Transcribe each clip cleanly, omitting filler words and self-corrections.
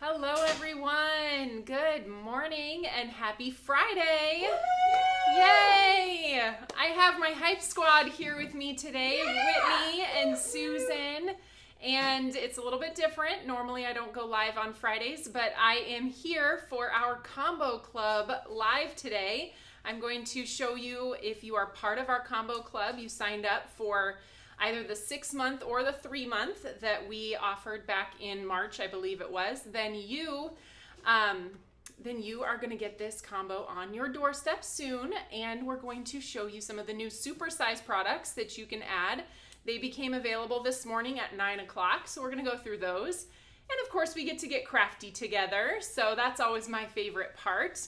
Hello everyone, good morning and happy Friday. Yay! I have my hype squad here with me today, Whitney and Susan, and it's a little bit different. Normally I don't go live on Fridays, but I am here for our Combo Club live today. I'm going to show you, if you are part of our Combo Club, you signed up for either the 6-month or the 3-month that we offered back in March, I believe it was, then you are going to get this combo on your doorstep soon, and we're going to show you some of the new supersize products that you can add. They became available this morning at 9 o'clock, so we're going to go through those. And of course, we get to get crafty together, so that's always my favorite part.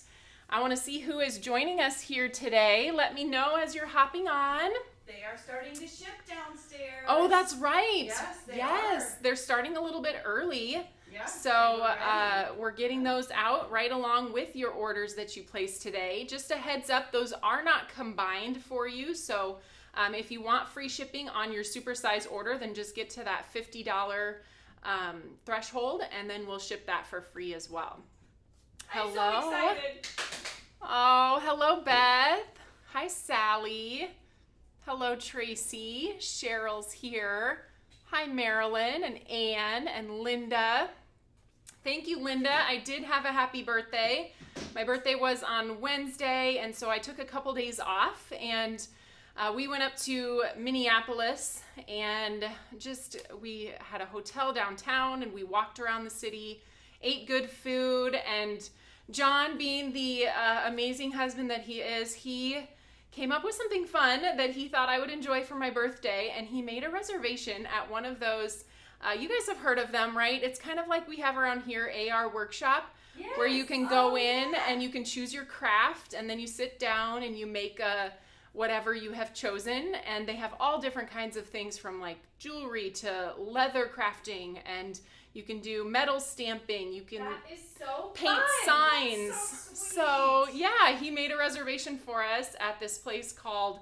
I want to see who is joining us here today. Let me know as you're hopping on. They are starting to ship downstairs. Oh, that's right. Yes, they are. They're starting a little bit early. Yeah, So we're getting those out right along with your orders that you placed today. Just a heads up, those are not combined for you. So if you want free shipping on your supersize order, then just get to that $50 threshold, and then we'll ship that for free as well. I'm Hello. so excited. Oh, hello, Beth. Hi, Sally. Hello, Tracy. Cheryl's here. Hi, Marilyn and Anne and Linda. Thank you, Linda. I did have a happy birthday. My birthday was on Wednesday, and so I took a couple days off, and we went up to Minneapolis, and we had a hotel downtown, and we walked around the city, ate good food, and John, being the amazing husband that he is, he came up with something fun that he thought I would enjoy for my birthday, and he made a reservation at one of those, you guys have heard of them, right? It's kind of like we have around here, AR Workshop, Yes. where you can go in and you can choose your craft, and then you sit down and you make whatever you have chosen, and they have all different kinds of things, from like jewelry to leather crafting, and you can do metal stamping, you can That is so paint fun. signs. That's so So sweet. yeah, he made a reservation for us at this place called,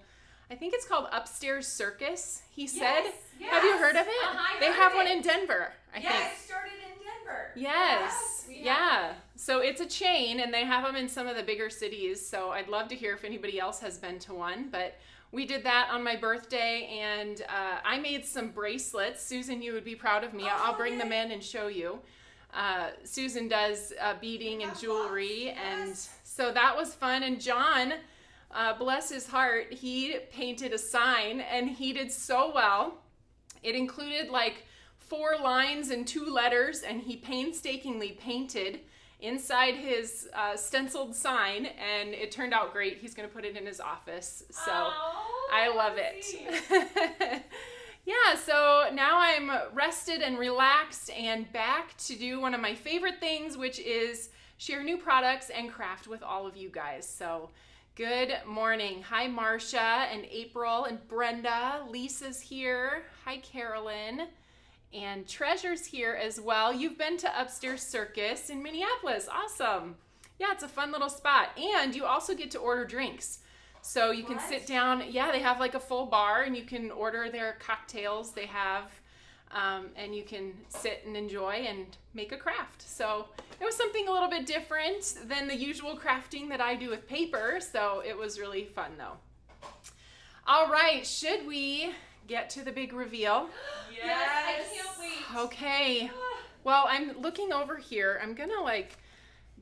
I think it's called Upstairs Circus, he said. Yes, Have you heard of it? I've They heard have of one it. in Denver, I Yes, think. it started in Denver. Yes, we have yeah. So it's a chain, and they have them in some of the bigger cities. So I'd love to hear if anybody else has been to one. But we did that on my birthday, and I made some bracelets. Susan, you would be proud of me. I'll bring them in and show you. Susan does beading and jewelry, and so that was fun. And John, bless his heart, he painted a sign, and he did so well. It included like 4 lines and 2 letters, and he painstakingly painted inside his stenciled sign, and it turned out great. He's going to put it in his office, so I love it. Yeah, so now I'm rested and relaxed and back to do one of my favorite things, which is share new products and craft with all of you guys. So good morning. Hi, Marcia and April and Brenda. Lisa's here. Hi, Carolyn. And Treasure's here as well. You've been to Upstairs Circus in Minneapolis. Awesome. Yeah, it's a fun little spot. And you also get to order drinks. So you can sit down. Yeah, they have like a full bar, and you can order their cocktails they have. And you can sit and enjoy and make a craft. So it was something a little bit different than the usual crafting that I do with paper. So it was really fun though. All right, should we get to the big reveal? Yes, I can't wait. Okay. Well, I'm looking over here. I'm gonna like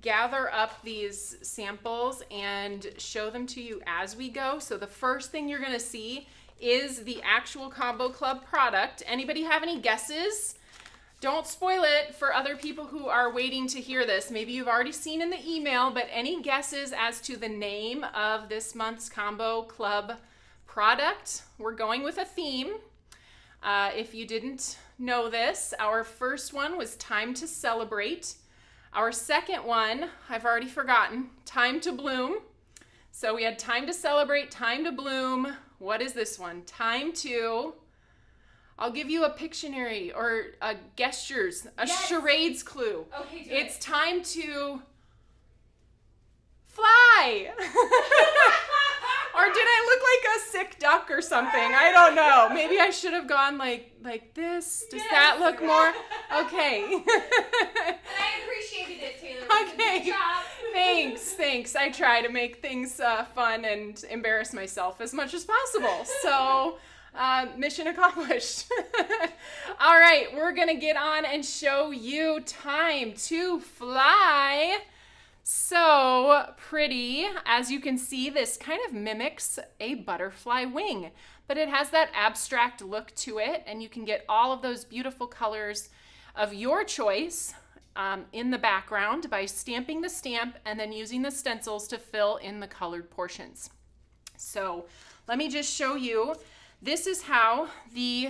gather up these samples and show them to you as we go. So the first thing you're gonna see is the actual Combo Club product. Anybody have any guesses? Don't spoil it for other people who are waiting to hear this. Maybe you've already seen in the email, but any guesses as to the name of this month's Combo Club product? We're going with a theme. If you didn't know this, our first one was Time to Celebrate. Our second one, I've already forgotten, Time to Bloom. So we had Time to Celebrate, Time to Bloom. What is this one? Time to, I'll give you a Pictionary or gestures, a charades clue. Okay, do It's it. time to fly. Or did I look like a sick duck or something? I don't know. Maybe I should have gone like this. Does that look more? Okay. And I appreciate appreciated it, Taylor. Okay. Good job. Thanks. I try to make things fun and embarrass myself as much as possible. So, mission accomplished. All right, we're gonna get on and show you Time to Fly. So pretty. As you can see, this kind of mimics a butterfly wing, but it has that abstract look to it, and you can get all of those beautiful colors of your choice in the background by stamping the stamp and then using the stencils to fill in the colored portions. So let me just show you. This is how the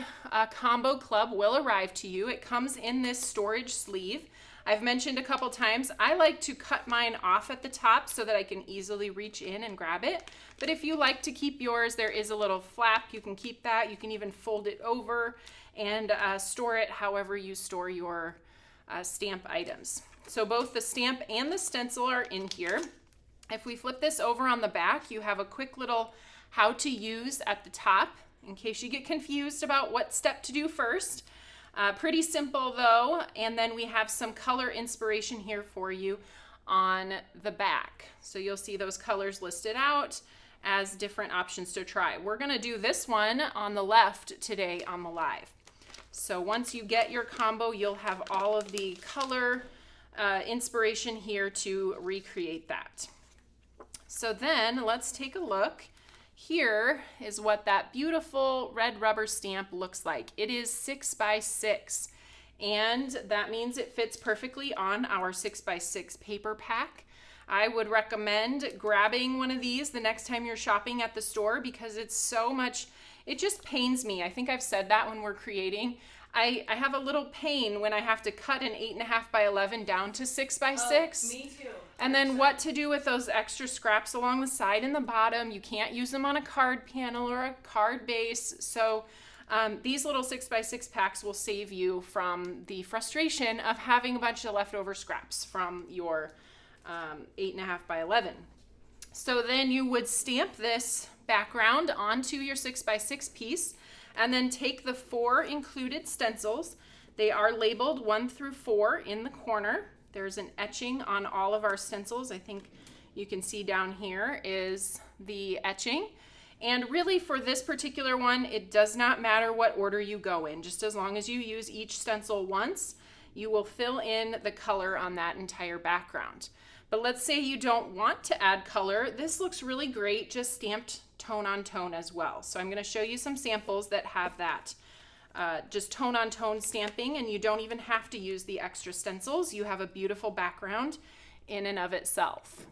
Combo Club will arrive to you. It comes in this storage sleeve. I've mentioned a couple times, I like to cut mine off at the top so that I can easily reach in and grab it. But if you like to keep yours, there is a little flap. You can keep that. You can even fold it over and store it however you store your stamp items. So both the stamp and the stencil are in here. If we flip this over on the back, you have a quick little how to use at the top in case you get confused about what step to do first. Pretty simple though, and then we have some color inspiration here for you on the back. So you'll see those colors listed out as different options to try. We're gonna do this one on the left today on the live. So once you get your combo, you'll have all of the color inspiration here to recreate that. So then let's take a look. Here is what that beautiful red rubber stamp looks like. It is 6 by 6, and that means it fits perfectly on our 6 by 6 paper pack. I would recommend grabbing one of these the next time you're shopping at the store because it's so much, it just pains me. I think I've said that when we're creating. I have a little pain when I have to cut an 8.5 by 11 down to 6 by 6. Me too. And then what to do with those extra scraps along the side and the bottom. You can't use them on a card panel or a card base. So these little 6 by 6 packs will save you from the frustration of having a bunch of leftover scraps from your 8.5 by 11. So then you would stamp this background onto your 6 by 6 piece and then take the 4 included stencils. They are labeled 1 through 4 in the corner. There's an etching on all of our stencils. I think you can see down here is the etching. And really for this particular one, it does not matter what order you go in. Just as long as you use each stencil once, you will fill in the color on that entire background. But let's say you don't want to add color. This looks really great, just stamped tone on tone as well. So I'm going to show you some samples that have that just tone on tone stamping, and you don't even have to use the extra stencils. You have a beautiful background in and of itself.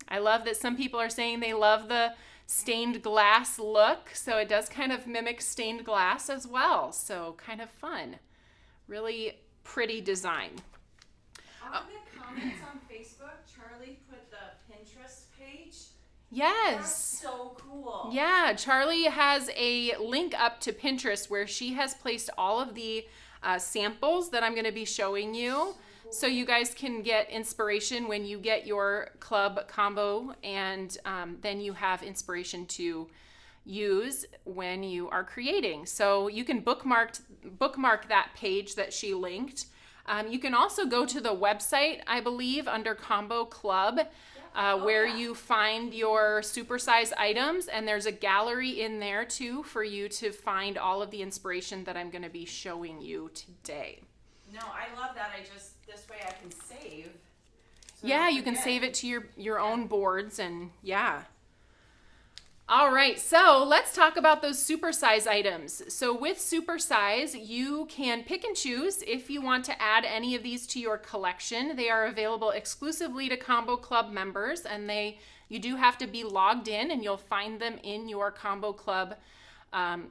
I love that some people are saying they love the stained glass look, so it does kind of mimic stained glass as well. So kind of fun. Really pretty design. On the comments on Facebook, Charlie put the Pinterest page. Yes. That's so cool. Yeah, Charlie has a link up to Pinterest where she has placed all of the samples that I'm going to be showing you. So you guys can get inspiration when you get your club combo, and then you have inspiration to use when you are creating. So you can bookmark that page that she linked. You can also go to the website, I believe, under Combo Club, where you find your supersize items, and there's a gallery in there too for you to find all of the inspiration that I'm going to be showing you today. No, I love that. This way I can save. So Yeah, you can save it to your own boards, and yeah. All right, so let's talk about those supersize items. So with supersize, you can pick and choose if you want to add any of these to your collection. They are available exclusively to Combo Club members, and you do have to be logged in, and you'll find them in your Combo Club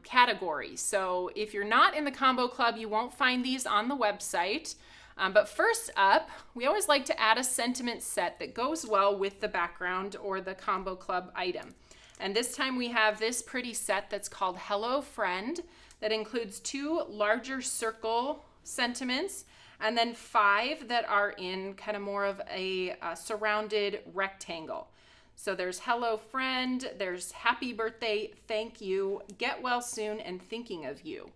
category. So if you're not in the Combo Club, you won't find these on the website. But first up, we always like to add a sentiment set that goes well with the background or the Combo Club item. And this time we have this pretty set that's called Hello Friend, that includes 2 larger circle sentiments and then 5 that are in kind of more of a surrounded rectangle. So there's Hello Friend, there's Happy Birthday, Thank You, Get Well Soon, and Thinking of You.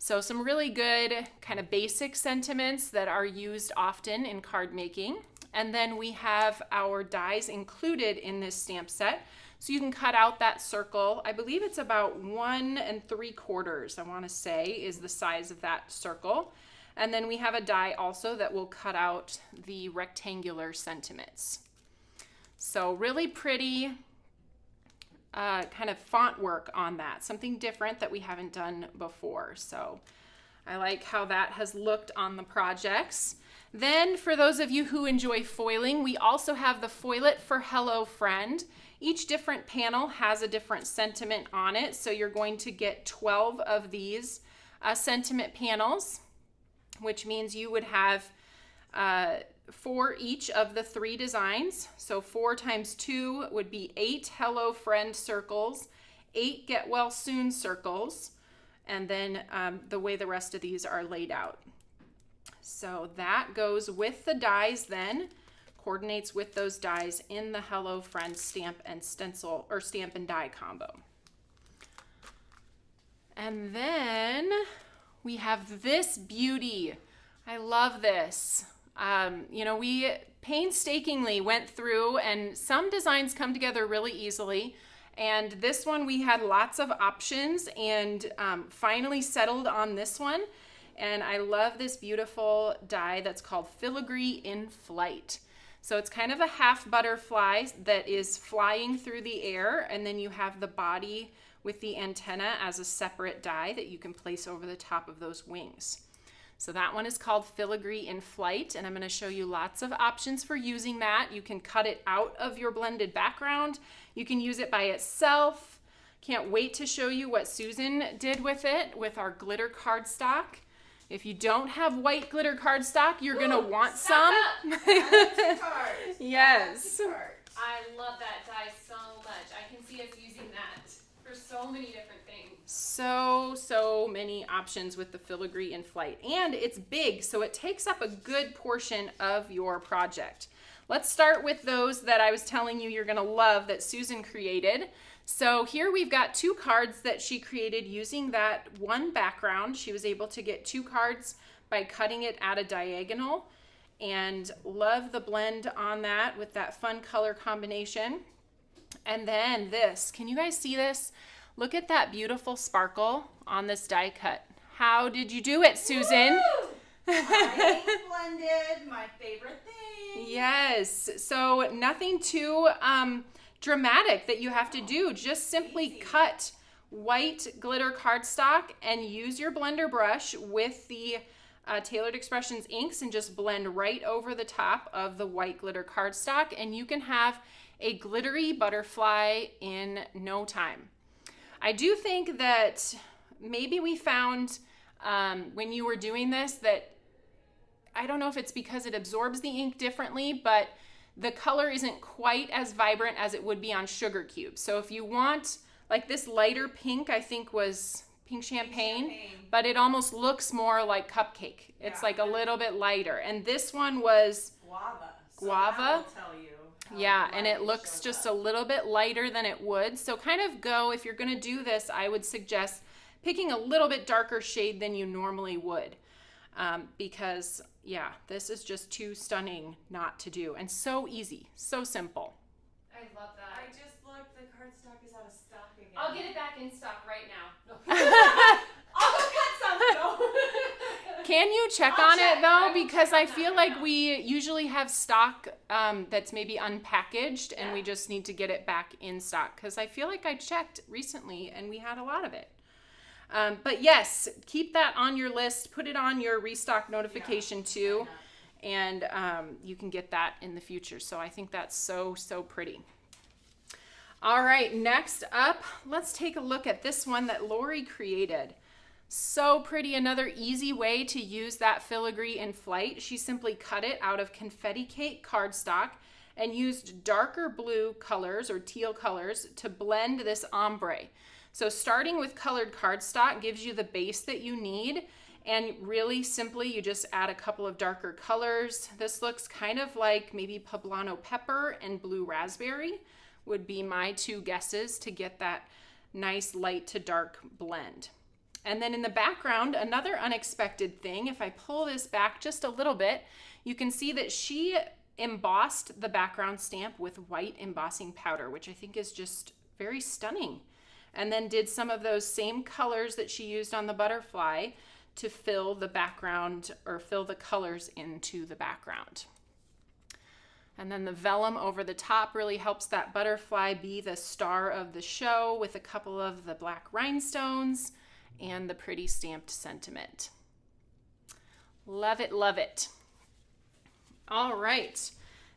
So some really good kind of basic sentiments that are used often in card making. And then we have our dies included in this stamp set. So you can cut out that circle. I believe it's about 1 3/4, I want to say, is the size of that circle. And then we have a die also that will cut out the rectangular sentiments. So really pretty kind of font work on that, something different that we haven't done before. So I like how that has looked on the projects. Then for those of you who enjoy foiling, we also have the Foil It for Hello Friend. Each different panel has a different sentiment on it, so you're going to get 12 of these sentiment panels, which means you would have 4 each of the 3 designs. So 4 times 2 would be 8 Hello Friend circles, 8 Get Well Soon circles, and then the way the rest of these are laid out. So that goes with the dies then, coordinates with those dies in the Hello Friend stamp and stencil, or stamp and die combo. And then we have this beauty. I love this. You know, we painstakingly went through, and some designs come together really easily. And this one we had lots of options, and finally settled on this one. And I love this beautiful die that's called Filigree in Flight. So it's kind of a half butterfly that is flying through the air, and then you have the body with the antenna as a separate die that you can place over the top of those wings. So that one is called Filigree in Flight, and I'm going to show you lots of options for using that. You can cut it out of your blended background. You can use it by itself. Can't wait to show you what Susan did with it with our glitter cardstock. If you don't have white glitter cardstock, you're going to want some. Yes. I love that die so much. I can see us using that for so many different things. So many options with the Filigree in Flight. And it's big, so it takes up a good portion of your project. Let's start with those that I was telling you you're going to love that Susan created. So here we've got 2 cards that she created using that one background. She was able to get 2 cards by cutting it at a diagonal, and love the blend on that with that fun color combination. And then this, can you guys see this? Look at that beautiful sparkle on this die cut. How did you do it, Susan? I blended, my favorite thing. Yes, so nothing too dramatic that you have to do. Just simply cut white glitter cardstock and use your blender brush with the Tailored Expressions inks and just blend right over the top of the white glitter cardstock, and you can have a glittery butterfly in no time. I do think that maybe we found when you were doing this that, I don't know if it's because it absorbs the ink differently, but the color isn't quite as vibrant as it would be on sugar cubes. So if you want, like this lighter pink, I think was pink champagne, but it almost looks more like cupcake. It's like a little bit lighter. And this one was guava. Guava. So that will tell you yeah, and it looks just a little bit lighter than it would. So kind of go, if you're going to do this, I would suggest picking a little bit darker shade than you normally would. Because yeah, this is just too stunning not to do, and so easy, so simple. I love that. I just looked, the cardstock is out of stock again. I'll get it back in stock right now. No. I'll go cut some. No. Can you check I'll on check. it though? I will Because check I on feel that like right now. we usually have stock that's maybe unpackaged, and we just need to get it back in stock. Because I feel like I checked recently and we had a lot of it. But yes, keep that on your list. Put it on your restock notification too, and you can get that in the future. So I think that's so pretty. All right, next up, let's take a look at this one that Lori created. So pretty, another easy way to use that Filigree in Flight. She simply cut it out of confetti cake cardstock and used darker blue colors or teal colors to blend this ombre. So starting with colored cardstock gives you the base that you need, and really simply you just add a couple of darker colors. This looks kind of like maybe poblano pepper and blue raspberry would be my 2 guesses to get that nice light to dark blend. And then in the background, another unexpected thing, if I pull this back just a little bit, you can see that she embossed the background stamp with white embossing powder, which I think is just very stunning. And then did some of those same colors that she used on the butterfly to fill the background or fill the colors into the background. And then the vellum over the top really helps that butterfly be the star of the show with a couple of the black rhinestones and the pretty stamped sentiment. Love it, love it. All right,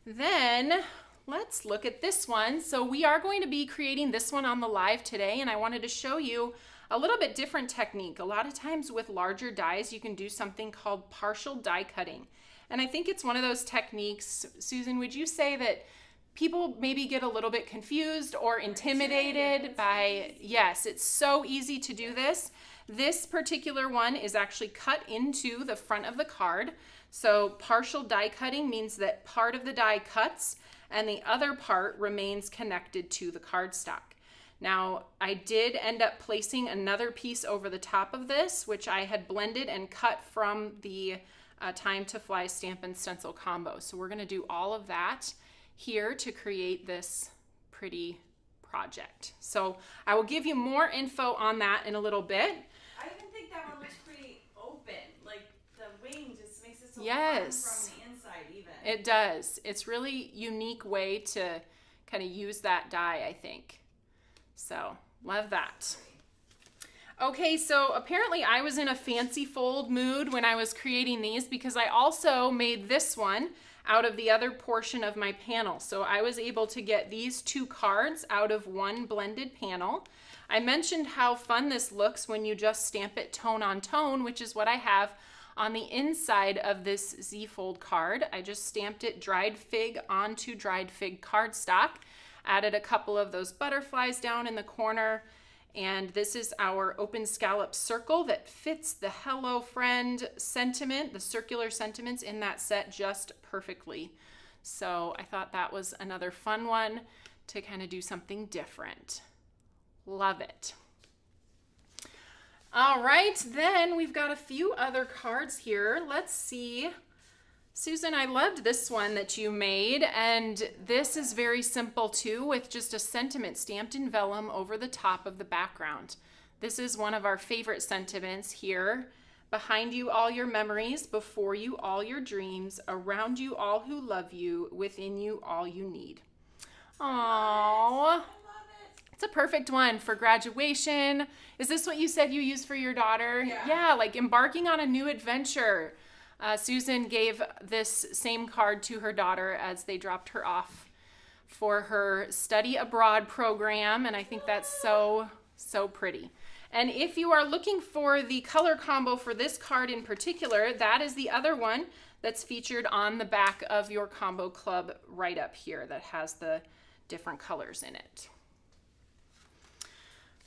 then let's look at this one. So we are going to be creating this one on the live today, and I wanted to show you a little bit different technique. A lot of times with larger dies, you can do something called partial die cutting. And I think it's one of those techniques, Susan, would you say that people maybe get a little bit confused or intimidated by, yes, it's so easy to do this. This particular one is actually cut into the front of the card. So partial die cutting means that part of the die cuts and the other part remains connected to the cardstock. Now, I did end up placing another piece over the top of this, which I had blended and cut from the Time to Fly Stamp and Stencil Combo. So we're going to do all of that here to create this pretty project. So I will give you more info on that in a little bit. I even think that one looks pretty open. Like the wing just makes it so Yes. fun from the inside even. It does. It's really unique way to kind of use that die, I think. So love that. Okay, so apparently I was in a fancy fold mood when I was creating these because I also made this one out of the other portion of my panel. So I was able to get these two cards out of one blended panel. I mentioned how fun this looks when you just stamp it tone on tone, which is what I have on the inside of this Z-fold card. I just stamped it dried fig onto dried fig cardstock, added a couple of those butterflies down in the corner, and this is our open scallop circle that fits the hello friend sentiment, the circular sentiments in that set just perfectly. So I thought that was another fun one to kind of do something different. Love it. All right, then we've got a few other cards here. Let's see. Susan, I loved this one that you made, and this is very simple too, with just a sentiment stamped in vellum over the top of the background. This is one of our favorite sentiments here. Behind you all your memories, before you all your dreams, around you all who love you, within you all you need. Aww. It's a perfect one for graduation. Is this what you said you used for your daughter? Yeah, like embarking on a new adventure. Susan gave this same card to her daughter as they dropped her off for her study abroad program, and I think that's so, so pretty. And if you are looking for the color combo for this card in particular, that is the other one that's featured on the back of your combo club right up here that has the different colors in it.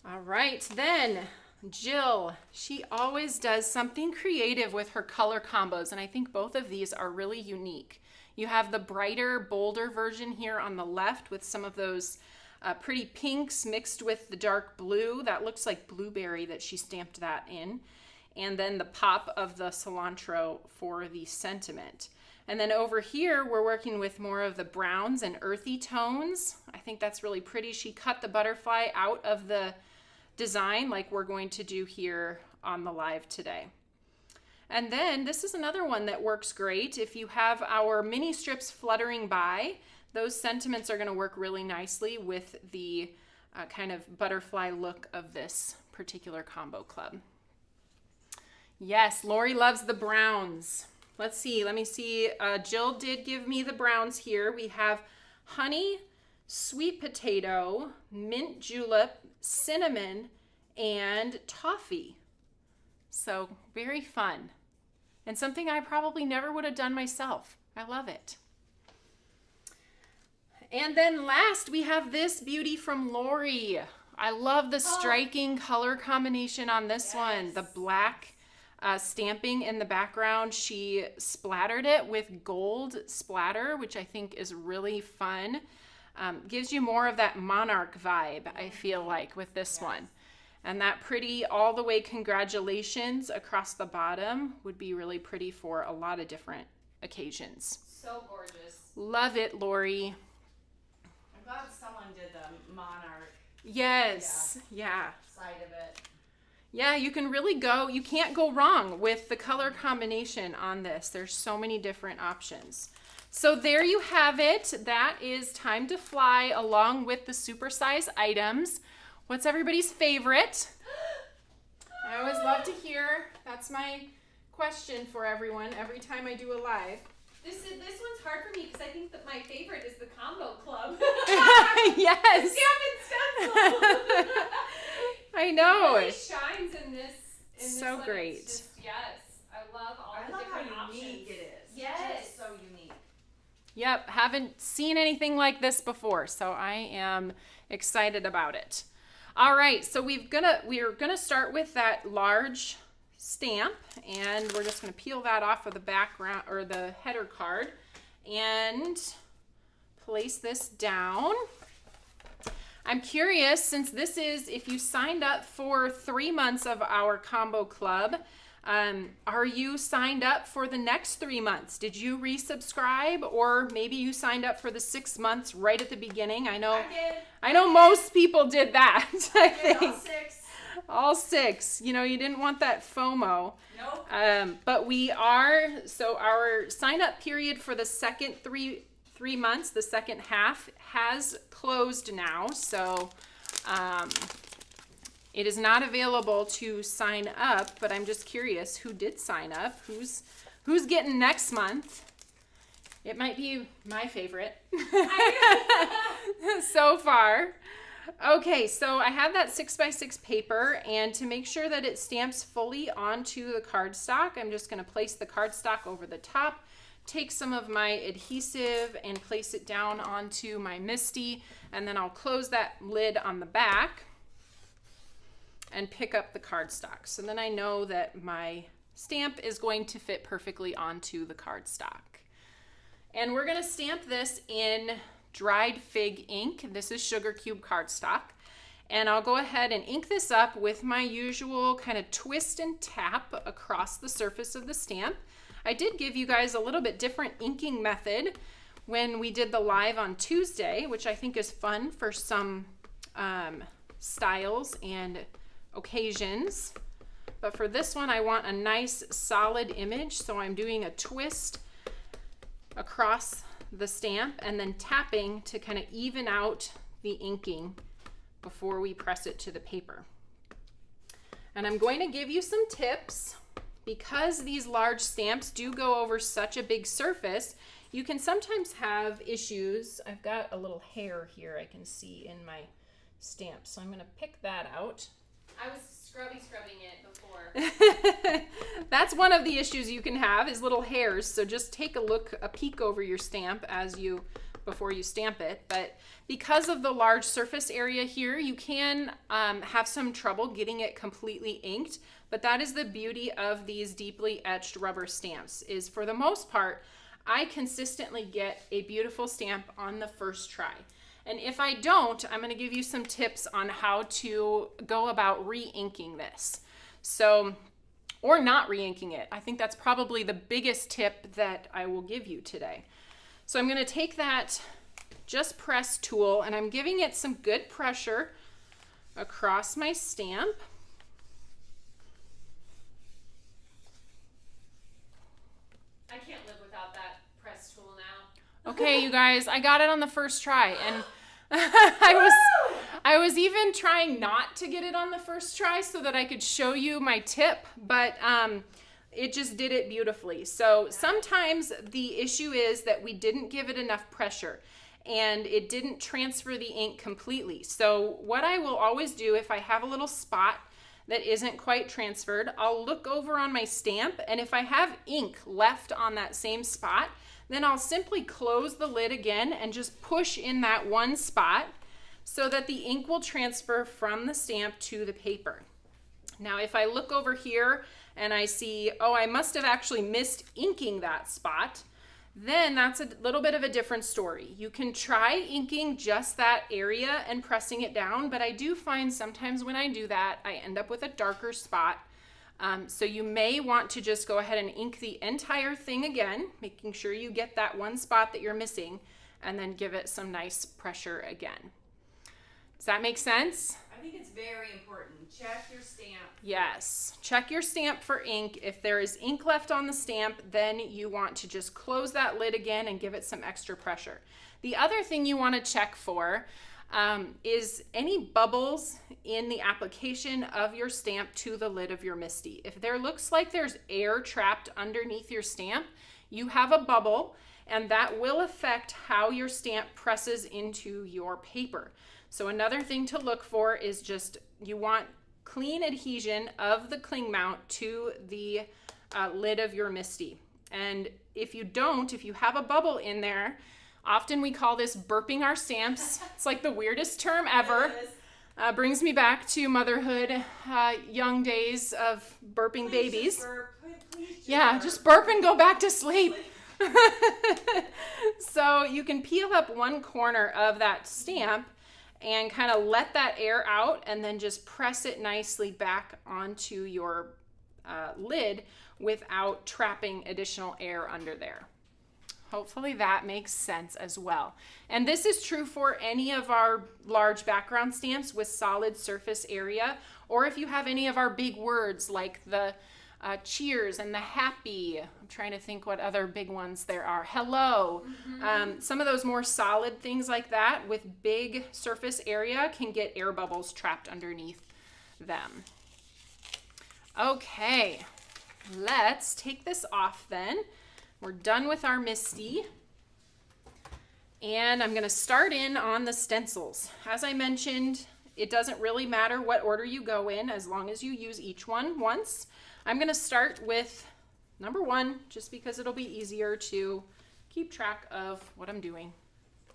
All right, then Jill, she always does something creative with her color combos, and I think both of these are really unique. You have the brighter, bolder version here on the left with some of those pretty pinks mixed with the dark blue. That looks like blueberry that she stamped that in. And then the pop of the cilantro for the sentiment. And then over here, we're working with more of the browns and earthy tones. I think that's really pretty. She cut the butterfly out of the design like we're going to do here on the live today. And then this is another one that works great. If you have our mini strips fluttering by, those sentiments are going to work really nicely with the kind of butterfly look of this particular combo club. Yes, Lori loves the browns. Let's see, let me see. Jill did give me the browns here. We have honey, sweet potato, mint julep, cinnamon, and toffee. So very fun. And something I probably never would have done myself. I love it. And then last we have this beauty from Lori. I love the striking color combination on this one. The black stamping in the background. She splattered it with gold splatter, which I think is really fun. Gives you more of that monarch vibe, I feel like, with this one. And that pretty all the way congratulations across the bottom would be really pretty for a lot of different occasions. So gorgeous. Love it, Lori. I'm glad someone did the monarch Yes, yeah. side of it. Yeah, you can't go wrong with the color combination on this. There's so many different options. So there you have it. That is Time to Fly along with the supersize items. What's everybody's favorite? I always love to hear. That's my question for everyone every time I do a live. This one's hard for me because I think that my favorite is the combo club. Yes. Stamp and stencil. I know. It really shines in this. So one. great. It's just, yes, I love all the different how options. unique it is. Yes. It's just so unique. Yep, haven't seen anything like this before, so I am excited about it. All right, so we're gonna start with that large stamp, and we're just gonna peel that off of the background or the header card and place this down. I'm curious, since this is, if you signed up for 3 months of our combo club, are you signed up for the next 3 months? Did you resubscribe, or maybe you signed up for the 6 months right at the beginning? I know most people did that. I think All 6. all 6. You know, you didn't want that FOMO. Nope. But our sign up period for the second three months, the second half, has closed now. So it is not available to sign up, but I'm just curious who did sign up, who's getting next month. It might be my favorite so far. Okay, so I have that 6x6 paper, and to make sure that it stamps fully onto the cardstock, I'm just going to place the cardstock over the top, take some of my adhesive and place it down onto my MISTI, and then I'll close that lid on the back and pick up the cardstock. So then I know that my stamp is going to fit perfectly onto the cardstock. And we're going to stamp this in dried fig ink. This is sugar cube cardstock. And I'll go ahead and ink this up with my usual kind of twist and tap across the surface of the stamp. I did give you guys a little bit different inking method when we did the live on Tuesday, which I think is fun for some styles and occasions. But for this one, I want a nice solid image, so I'm doing a twist across the stamp and then tapping to kind of even out the inking before we press it to the paper. And I'm going to give you some tips. Because these large stamps do go over such a big surface, you can sometimes have issues. I've got a little hair here I can see in my stamp, so I'm going to pick that out. I was scrubbing it before. That's one of the issues you can have, is little hairs. So just take a peek over your stamp before you stamp it. But because of the large surface area here, you can have some trouble getting it completely inked. But that is the beauty of these deeply etched rubber stamps, is for the most part, I consistently get a beautiful stamp on the first try. And if I don't, I'm going to give you some tips on how to go about re-inking this. So, or not re-inking it. I think that's probably the biggest tip that I will give you today. So I'm going to take that Just Press tool, and I'm giving it some good pressure across my stamp. I can't live without that press tool now. Okay, you guys, I got it on the first try, and I was even trying not to get it on the first try so that I could show you my tip, but it just did it beautifully. So sometimes the issue is that we didn't give it enough pressure and it didn't transfer the ink completely. So what I will always do, if I have a little spot that isn't quite transferred, I'll look over on my stamp, and if I have ink left on that same spot, then I'll simply close the lid again and just push in that one spot so that the ink will transfer from the stamp to the paper. Now, if I look over here and I see, oh, I must have actually missed inking that spot, then that's a little bit of a different story. You can try inking just that area and pressing it down, but I do find sometimes when I do that, I end up with a darker spot. So you may want to just go ahead and ink the entire thing again, making sure you get that one spot that you're missing, and then give it some nice pressure again. Does that make sense? I think it's very important. Check your stamp. Yes. Check your stamp for ink. If there is ink left on the stamp, then you want to just close that lid again and give it some extra pressure. The other thing you want to check for is any bubbles in the application of your stamp to the lid of your MISTI. If there looks like there's air trapped underneath your stamp, you have a bubble, and that will affect how your stamp presses into your paper. So another thing to look for is just you want clean adhesion of the cling mount to the lid of your MISTI. And if you don't, if you have a bubble in there, often we call this burping our stamps. It's like the weirdest term ever. Brings me back to motherhood, young days of burping babies. Just burp. Please just Yeah, just burp and go back to sleep. So you can peel up one corner of that stamp and kind of let that air out, and then just press it nicely back onto your lid without trapping additional air under there. Hopefully that makes sense as well. And this is true for any of our large background stamps with solid surface area, or if you have any of our big words like the cheers and the happy. I'm trying to think what other big ones there are. Hello. Some of those more solid things like that with big surface area can get air bubbles trapped underneath them. Okay, let's take this off then. We're done with our MISTI. And I'm going to start in on the stencils. As I mentioned, it doesn't really matter what order you go in as long as you use each one once. I'm going to start with number 1 just because it'll be easier to keep track of what I'm doing.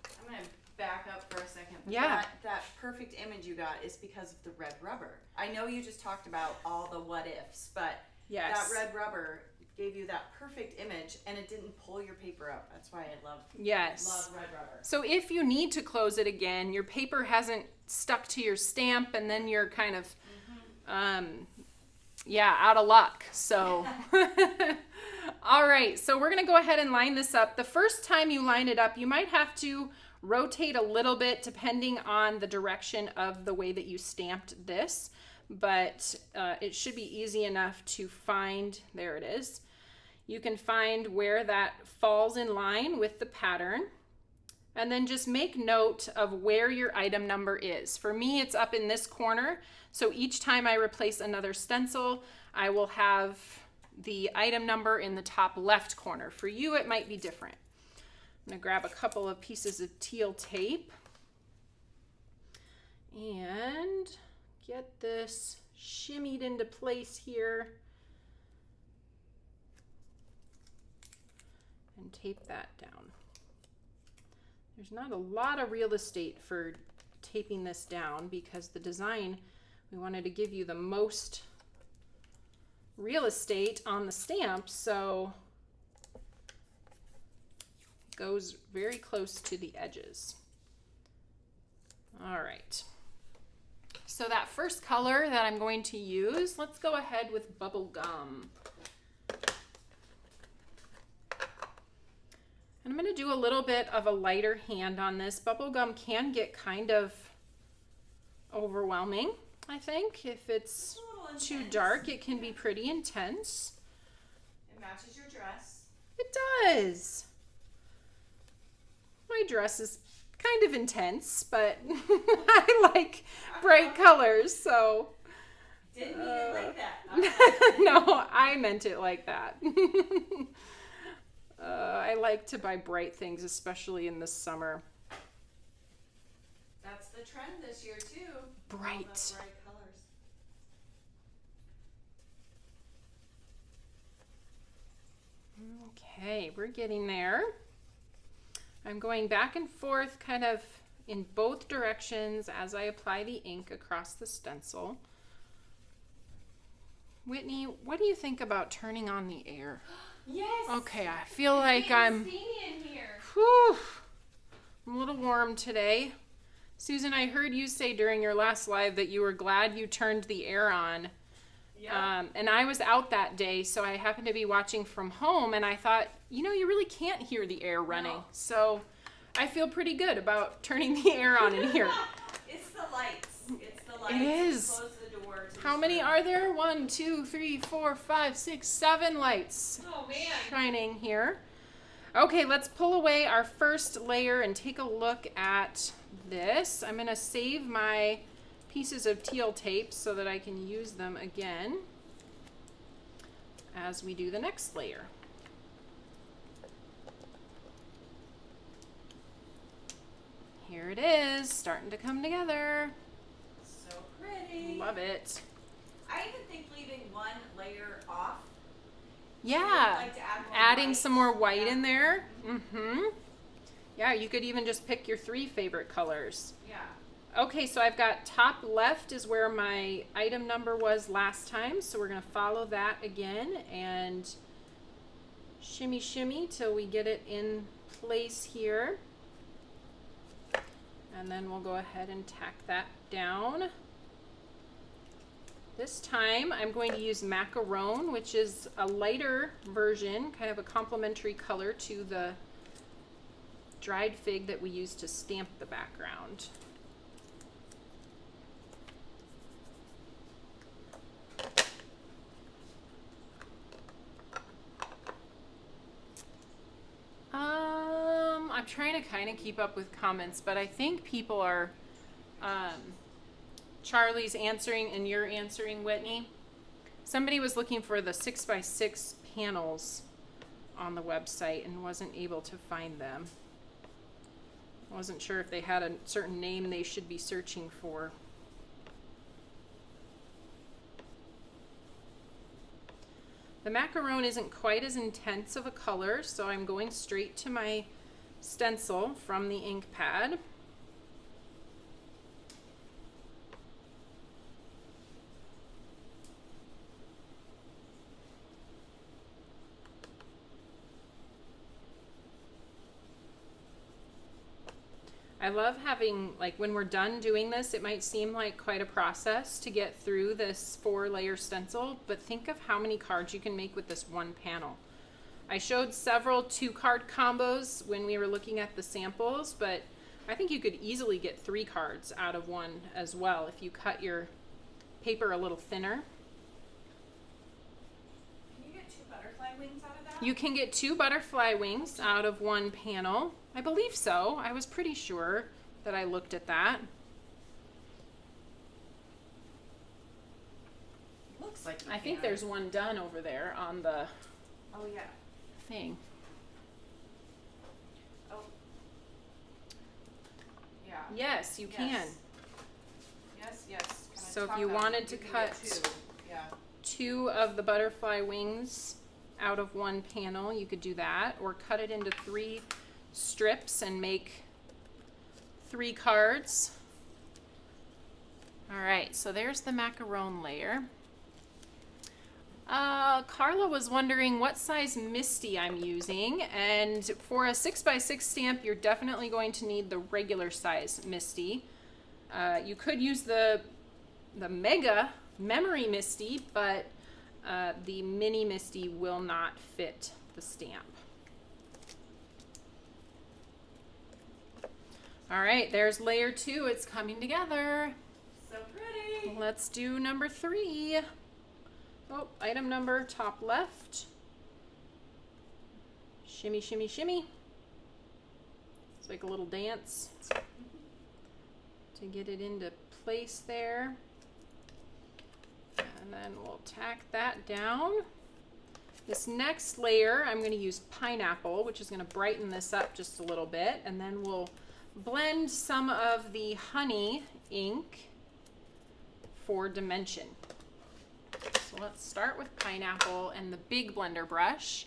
I'm going to back up for a second. Yeah. That perfect image you got is because of the red rubber. I know you just talked about all the what ifs, but Yes. that red rubber gave you that perfect image and it didn't pull your paper up. That's why I love red rubber. So if you need to close it again, your paper hasn't stuck to your stamp, and then you're kind of out of luck. So all right, so we're gonna go ahead and line this up. The first time you line it up, you might have to rotate a little bit depending on the direction of the way that you stamped this, but it should be easy enough to find. There it is. You can find where that falls in line with the pattern, and then just make note of where your item number is. For me, it's up in this corner, so each time I replace another stencil, I will have the item number in the top left corner. For you, it might be different. I'm gonna grab a couple of pieces of teal tape and get this shimmied into place here and tape that down. There's not a lot of real estate for taping this down because the design, we wanted to give you the most real estate on the stamp, so it goes very close to the edges. All right. So that first color that I'm going to use, let's go ahead with bubble gum. And I'm going to do a little bit of a lighter hand on this. Bubble gum can get kind of overwhelming, I think. If it's too dark, it can be pretty intense. It matches your dress. It does. My dress is kind of intense, but I like bright colors, so. Didn't mean it like that. No, I meant it like that. I like to buy bright things, especially in the summer. That's the trend this year too. Bright. All the bright colors. Okay, we're getting there. I'm going back and forth kind of in both directions as I apply the ink across the stencil. Whitney, what do you think about turning on the air? Yes. Okay, I feel like I'm, steamy in here. whew, I'm a little warm today. Susan, I heard you say during your last live that you were glad you turned the air on. Yeah. And I was out that day, so I happened to be watching from home, and I thought, you know, you really can't hear the air running. No. So I feel pretty good about turning the air on in here. It's the lights. It's the lights. It is. Close the door. To How this many room. are there? 1, 2, 3, 4, 5, 6, 7 lights Oh man. shining here. Okay, let's pull away our first layer and take a look at this. I'm going to save my pieces of teal tape so that I can use them again as we do the next layer. Here it is, starting to come together. So pretty. Love it. I even think leaving one layer off. Yeah, Like to add more adding white. some more white Yeah. in there. Mm-hmm. Yeah, you could even just pick your 3 favorite colors. Yeah. Okay, so I've got top left is where my item number was last time, so we're going to follow that again and shimmy shimmy till we get it in place here. And then we'll go ahead and tack that down. This time I'm going to use macaron, which is a lighter version, kind of a complementary color to the dried fig that we use to stamp the background. I'm trying to kind of keep up with comments, but I think people are, Charlie's answering and you're answering, Whitney. Somebody was looking for the 6x6 panels on the website and wasn't able to find them. I wasn't sure if they had a certain name they should be searching for. The macaron isn't quite as intense of a color, so I'm going straight to my stencil from the ink pad. I love having, like, when we're done doing this, it might seem like quite a process to get through this 4-layer stencil, but think of how many cards you can make with this one panel. I showed several 2-card combos when we were looking at the samples, but I think you could easily get 3 cards out of one as well if you cut your paper a little thinner. Can you get 2 butterfly wings out of that? You can get 2 butterfly wings out of one panel. I believe so. I was pretty sure that I looked at that. Looks like you I think can. there's one done over there on the Oh yeah. thing. Oh. Yeah. Yes, you Yes. can. Yes. Yes. Kinda So if chalk you up, wanted to can cut get 2. Yeah. 2 of the butterfly wings out of one panel, you could do that, or cut it into 3 strips and make 3 cards. All right, so there's the macaron layer. Carla was wondering what size Misty I'm using, and for a 6x6 stamp, you're definitely going to need the regular size Misty. You could use the Mega Memory Misty, but the Mini Misty will not fit the stamp. All right, there's layer 2. It's coming together. So pretty. Let's do number 3. Oh, item number, top left. Shimmy, shimmy, shimmy. It's like a little dance to get it into place there. And then we'll tack that down. This next layer, I'm going to use pineapple, which is going to brighten this up just a little bit. And then we'll blend some of the honey ink for dimension. So let's start with pineapple and the big blender brush.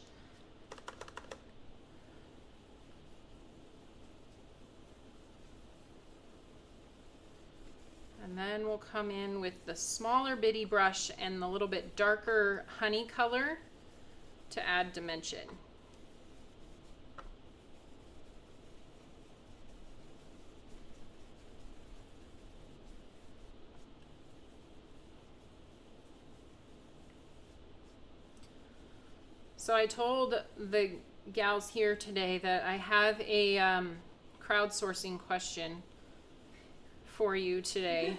And then we'll come in with the smaller bitty brush and the little bit darker honey color to add dimension. So I told the gals here today that I have a crowdsourcing question for you today.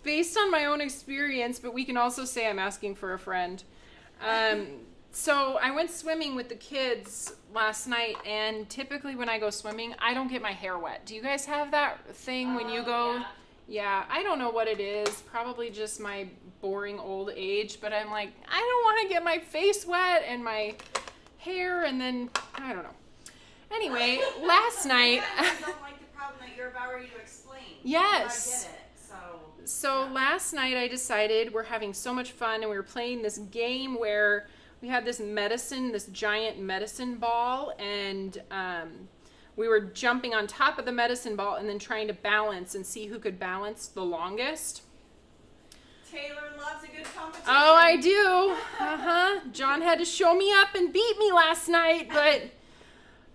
Based on my own experience, but we can also say I'm asking for a friend. So I went swimming with the kids last night, and typically when I go swimming, I don't get my hair wet. Do you guys have that thing when you go? Yeah. Yeah, I don't know what it is. Probably just my boring old age, but I'm like, I don't want to get my face wet and my hair, and then, I don't know. Anyway, last night... I don't like the problem that you're about ready to explain. Yes. I get it, So last night I decided we're having so much fun, and we were playing this game where we had this giant medicine ball, and we were jumping on top of the medicine ball and then trying to balance and see who could balance the longest. Taylor loves a good competition. Oh, I do. John had to show me up and beat me last night, but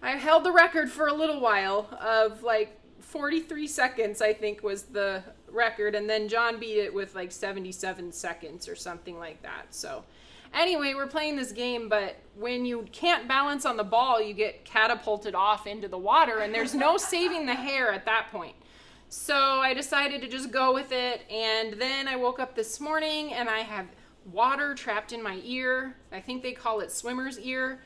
I held the record for a little while of like 43 seconds, I think was the record, and then John beat it with like 77 seconds or something like that. So anyway, we're playing this game, but when you can't balance on the ball, you get catapulted off into the water, and there's no saving the hair at that point. So I decided to just go with it, and then I woke up this morning and I have water trapped in my ear. I think they call it swimmer's ear.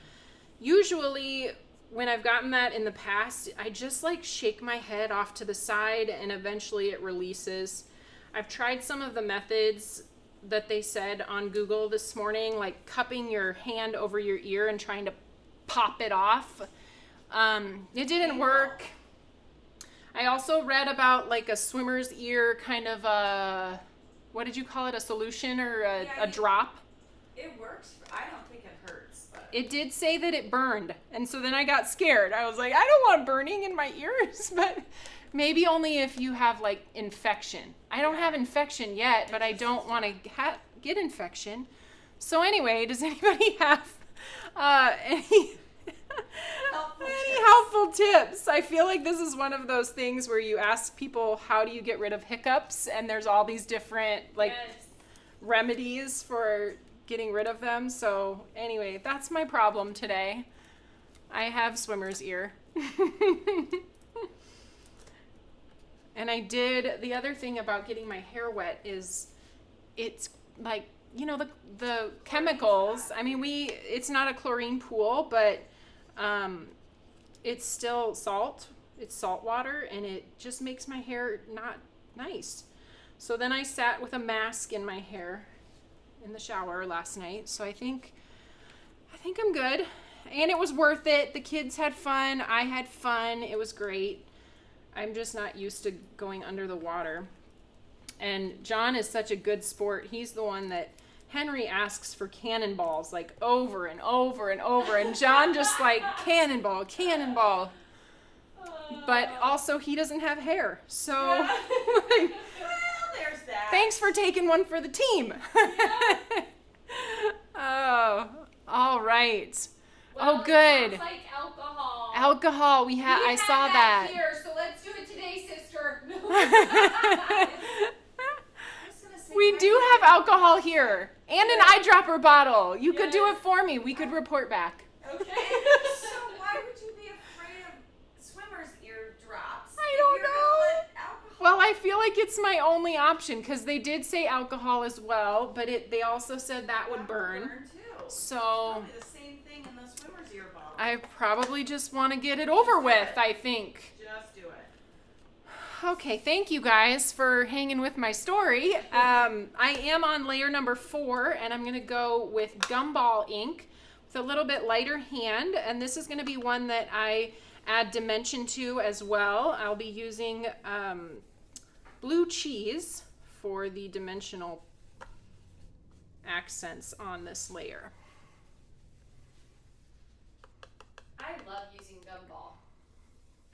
Usually when I've gotten that in the past, I just like shake my head off to the side and eventually it releases. I've tried some of the methods that they said on Google this morning, like cupping your hand over your ear and trying to pop it off. It didn't work. I also read about like a swimmer's ear kind of a, what did you call it, a solution or a drop? It works. I don't think it hurts. But. It did say that it burned, and so then I got scared. I was like, I don't want burning in my ears, but maybe only if you have like infection. I don't have infection yet, but I don't want to get infection. So anyway, does anybody have any helpful tips? I feel like this is one of those things where you ask people, how do you get rid of hiccups? And there's all these different remedies for getting rid of them. So anyway, that's my problem today. I have swimmer's ear. And the other thing about getting my hair wet is it's like, you know, the chemicals. I mean, it's not a chlorine pool, but it's still salt. It's salt water, and it just makes my hair not nice. So then I sat with a mask in my hair in the shower last night. So I think I'm good. And it was worth it. The kids had fun. I had fun. It was great. I'm just not used to going under the water. And John is such a good sport. He's the one that Henry asks for cannonballs like over and over and over, and John just like cannonball. But also he doesn't have hair, so Well, there's that. Thanks for taking one for the team. Oh, all right. Well, Oh, good. It sounds like alcohol. Alcohol. I saw that. Here, so let's do it today, sister. We do have alcohol here and an eyedropper bottle. You could do it for me. We could report back. Okay. So why would you be afraid of swimmer's ear drops? I don't if you're know. gonna let alcohol? Well, I feel like it's my only option because they did say alcohol as well, but they also said that would burn. Too. So Probably the same thing in the swimmer's ear bottle. I probably just want to get it over with, I think. Just do it. Okay, thank you guys for hanging with my story. I am on layer number 4, and I'm going to go with gumball ink with a little bit lighter hand, and this is going to be one that I add dimension to as well. I'll be using blue cheese for the dimensional accents on this layer. I love using gumball.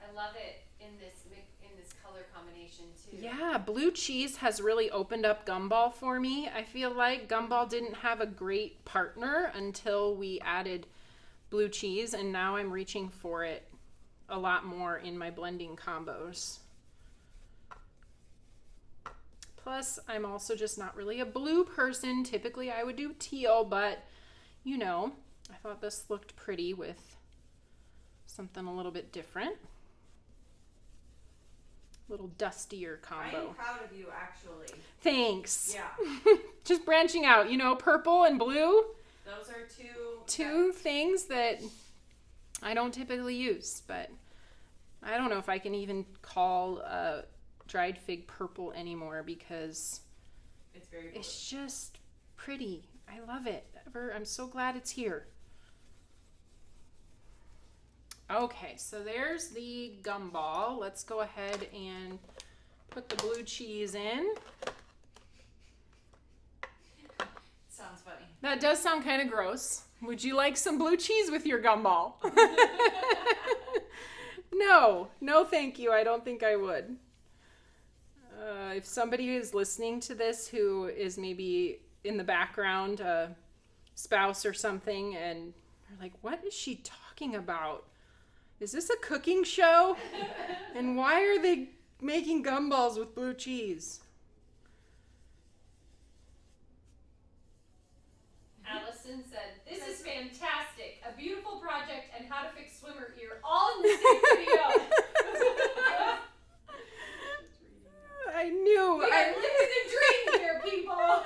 I love it. in this color combination too. Yeah, blue cheese has really opened up gumball for me. I feel like gumball didn't have a great partner until we added blue cheese, and now I'm reaching for it a lot more in my blending combos. Plus, I'm also just not really a blue person. Typically, I would do teal, but you know, I thought this looked pretty with something a little bit different. A little dustier combo. I am proud of you, actually. Thanks. Yeah. Just branching out, you know, purple and blue. Those are two things that I don't typically use, but I don't know if I can even call dried fig purple anymore because it's very blue. It's just pretty. I love it. I'm so glad it's here. Okay, so there's the gumball. Let's go ahead and put the blue cheese in. Sounds funny. That does sound kind of gross. Would you like some blue cheese with your gumball? No, thank you. I don't think I would. If somebody is listening to this who is maybe in the background, a spouse or something, and they're like, what is she talking about? Is this a cooking show? And why are they making gumballs with blue cheese? Allison said, this is fantastic. A beautiful project and how to fix swimmer ear all in the same video. I knew. We are living the dream here, people.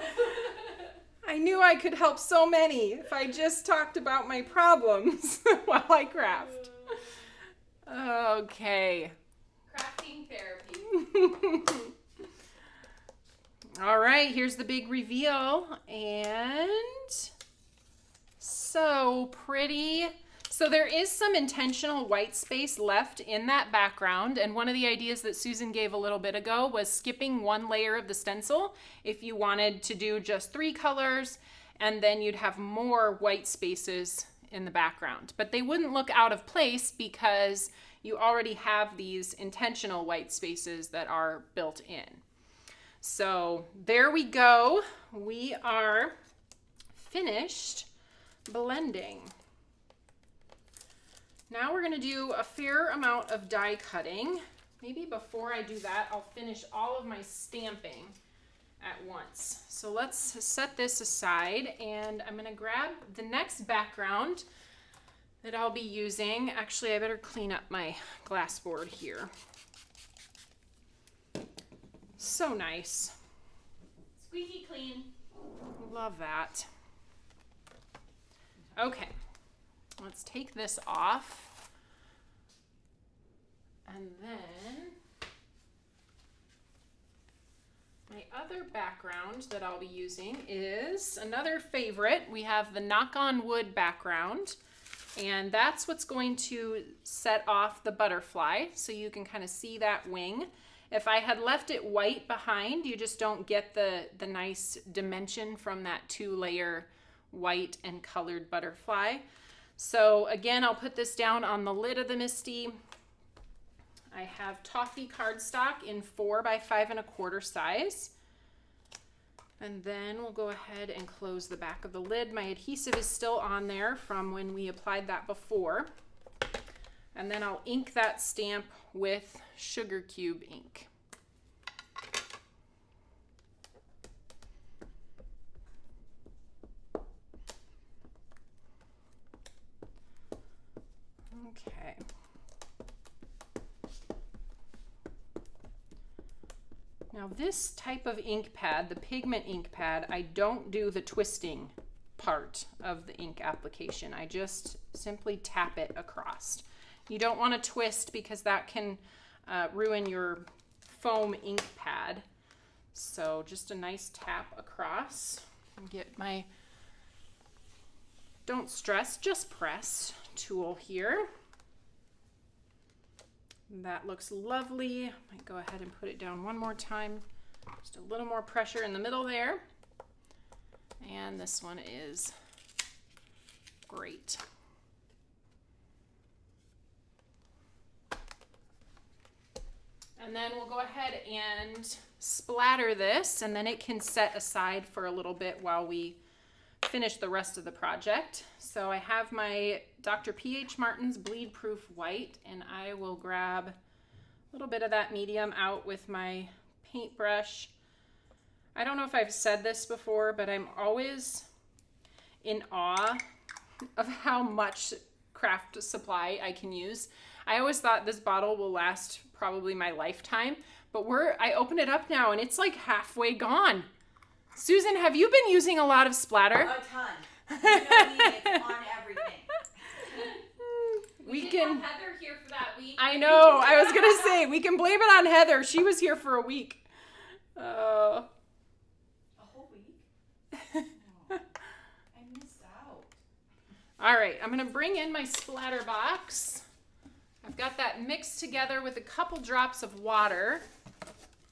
I knew I could help so many if I just talked about my problems while I craft. Okay. Crafting therapy. All right, here's the big reveal. And so pretty. So there is some intentional white space left in that background, and one of the ideas that Susan gave a little bit ago was skipping one layer of the stencil if you wanted to do just 3 colors, and then you'd have more white spaces in the background. But they wouldn't look out of place because you already have these intentional white spaces that are built in. So there we go. We are finished blending. Now we're going to do a fair amount of die cutting. Maybe before I do that, I'll finish all of my stamping at once. So let's set this aside, and I'm going to grab the next background that I'll be using. Actually, I better clean up my glass board here. So nice. Squeaky clean. Love that. Okay. Let's take this off, and then my other background that I'll be using is another favorite. We have the knock on wood background, and that's what's going to set off the butterfly, so you can kind of see that wing. If I had left it white behind, you just don't get the nice dimension from that 2-layer white and colored butterfly. So again, I'll put this down on the lid of the MISTI. I have toffee cardstock in 4 by 5 1/4 size. And then we'll go ahead and close the back of the lid. My adhesive is still on there from when we applied that before. And then I'll ink that stamp with sugar cube ink. Okay. Now this type of ink pad, the pigment ink pad, I don't do the twisting part of the ink application. I just simply tap it across. You don't want to twist because that can ruin your foam ink pad. So just a nice tap across and get my, don't stress, just press tool here. That looks lovely. I might go ahead and put it down one more time. Just a little more pressure in the middle there. And this one is great. And then we'll go ahead and splatter this, and then it can set aside for a little bit while we finish the rest of the project. So I have my Dr. P.H. Martin's Bleed Proof White, and I will grab a little bit of that medium out with my paintbrush. I don't know if I've said this before, but I'm always in awe of how much craft supply I can use. I always thought this bottle will last probably my lifetime, but I open it up now and it's like halfway gone. Susan, have you been using a lot of splatter? A ton. You know me, it's on everything. We can have Heather here for that week. I know. I was gonna say we can blame it on Heather. She was here for a week. A whole week? Oh, I missed out. All right, I'm gonna bring in my splatter box. I've got that mixed together with a couple drops of water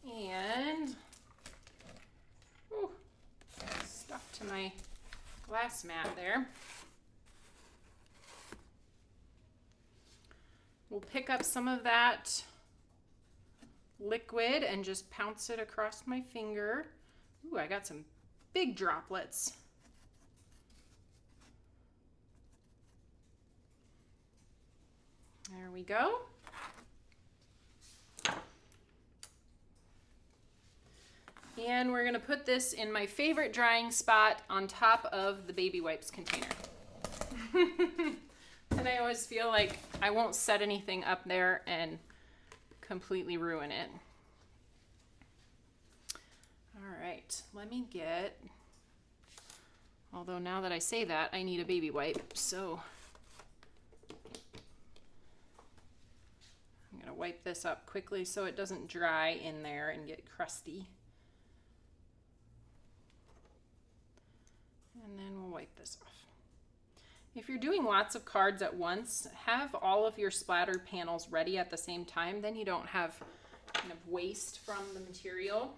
and stuck to my glass mat there. We'll pick up some of that liquid and just pounce it across my finger. Ooh, I got some big droplets. There we go. And we're gonna put this in my favorite drying spot on top of the baby wipes container. And I always feel like I won't set anything up there and completely ruin it. All right, let me get, although now that I say that, I need a baby wipe, so I'm gonna wipe this up quickly so it doesn't dry in there and get crusty. And then we'll wipe this off. If you're doing lots of cards at once, have all of your splatter panels ready at the same time, then you don't have kind of waste from the material.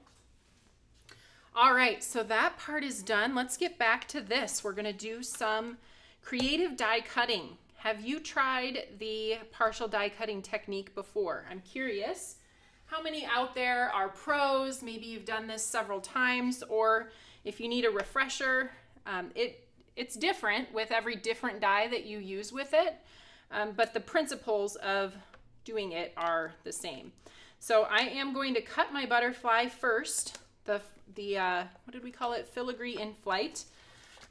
All right, so that part is done. Let's get back to this. We're gonna do some creative die cutting. Have you tried the partial die cutting technique before? I'm curious how many out there are pros. Maybe you've done this several times, or if you need a refresher, it's different with every different die that you use with it, but the principles of doing it are the same. So I am going to cut my butterfly first, the what did we call it? Filigree in flight.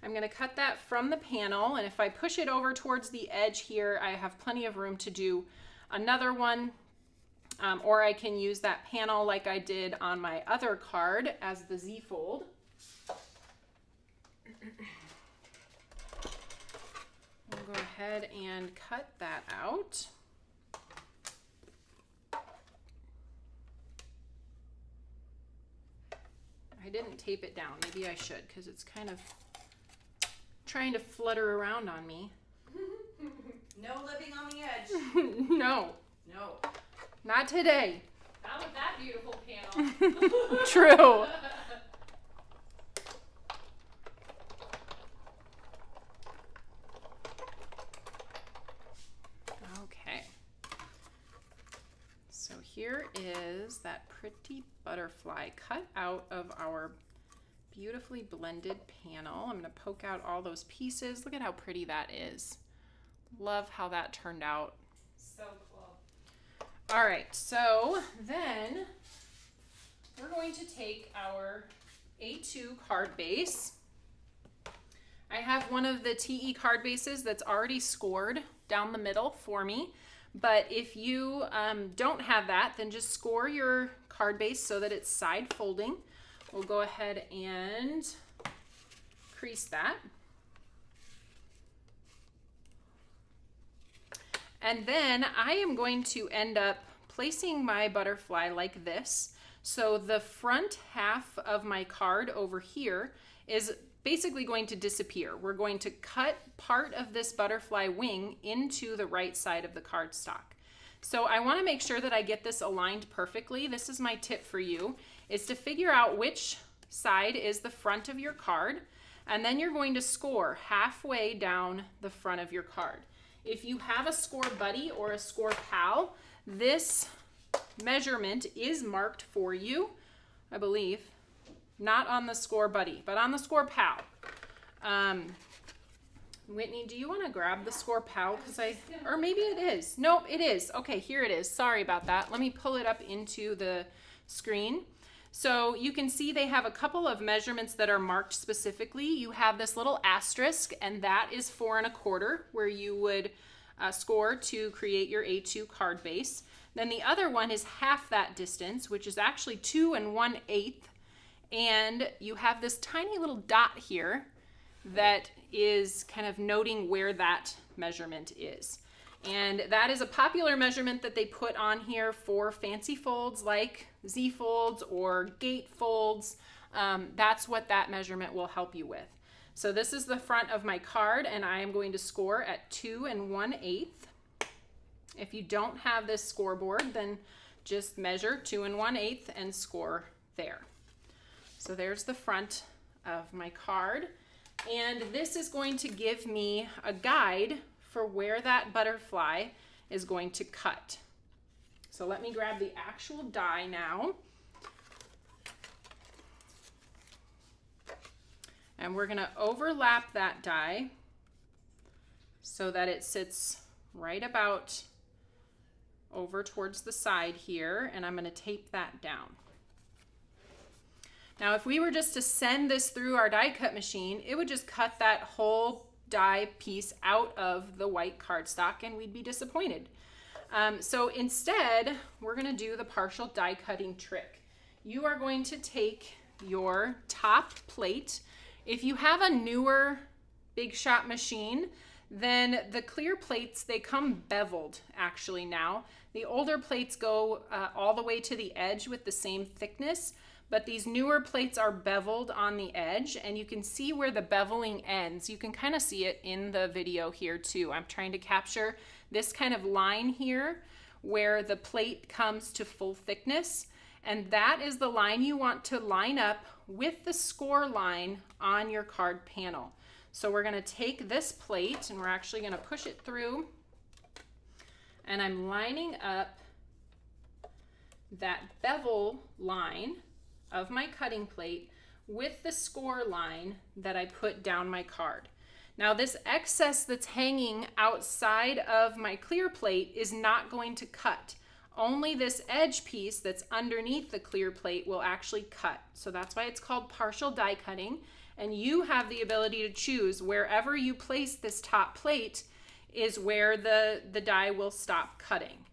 I'm going to cut that from the panel, and if I push it over towards the edge here, I have plenty of room to do another one, or I can use that panel like I did on my other card as the Z-fold. We'll go ahead and cut that out. I didn't tape it down. Maybe I should, because it's kind of trying to flutter around on me. No living on the edge. No. No. Not today. Not with that beautiful panel. True. Okay. So here is that pretty butterfly cut out of our beautifully blended panel. I'm going to poke out all those pieces. Look at how pretty that is. Love how that turned out. So cool. All right, so then we're going to take our A2 card base. I have one of the TE card bases that's already scored down the middle for me, but if you don't have that, then just score your card base so that it's side folding. We'll go ahead and crease that. And then I am going to end up placing my butterfly like this. So the front half of my card over here is basically going to disappear. We're going to cut part of this butterfly wing into the right side of the cardstock. So I want to make sure that I get this aligned perfectly. This is my tip for you, is to figure out which side is the front of your card, and then you're going to score halfway down the front of your card. If you have a score buddy or a score pal, this measurement is marked for you, I believe. Not on the Score Buddy, but on the Score Pal. Whitney, do you want to grab the Score Pal? Or maybe it is. Nope, it is. Okay, here it is. Sorry about that. Let me pull it up into the screen. So you can see they have a couple of measurements that are marked specifically. You have this little asterisk, and that is 4 1/4, where you would score to create your A2 card base. Then the other one is half that distance, which is actually 2 1/8. And you have this tiny little dot here that is kind of noting where that measurement is. And that is a popular measurement that they put on here for fancy folds like Z folds or gate folds. That's what that measurement will help you with. So this is the front of my card, and I am going to score at 2 1/8. If you don't have this scoreboard, then just measure 2 1/8 and score there. So there's the front of my card. And this is going to give me a guide for where that butterfly is going to cut. So let me grab the actual die now. And we're going to overlap that die so that it sits right about over towards the side here, and I'm going to tape that down. Now, if we were just to send this through our die cut machine, it would just cut that whole die piece out of the white cardstock and we'd be disappointed. So instead, we're going to do the partial die cutting trick. You are going to take your top plate. If you have a newer Big Shot machine, then the clear plates, they come beveled actually now. The older plates go all the way to the edge with the same thickness, but these newer plates are beveled on the edge, and you can see where the beveling ends. You can kind of see it in the video here too. I'm trying to capture this kind of line here where the plate comes to full thickness, and that is the line you want to line up with the score line on your card panel. So we're going to take this plate and we're actually going to push it through, and I'm lining up that bevel line of my cutting plate with the score line that I put down my card. Now this excess that's hanging outside of my clear plate is not going to cut. Only this edge piece that's underneath the clear plate will actually cut. So that's why it's called partial die cutting, and you have the ability to choose wherever you place this top plate is where the die will stop cutting.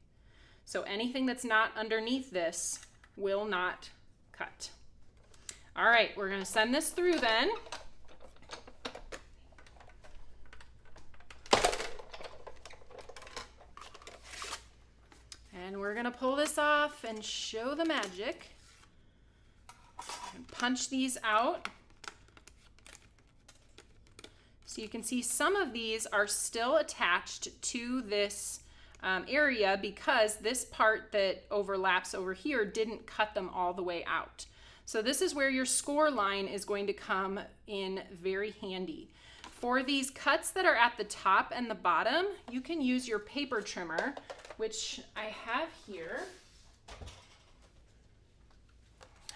So anything that's not underneath this will not cut. All right, we're going to send this through then. And we're going to pull this off and show the magic. And punch these out. So you can see some of these are still attached to this area because this part that overlaps over here didn't cut them all the way out. So this is where your score line is going to come in very handy. For these cuts that are at the top and the bottom, you can use your paper trimmer, which I have here.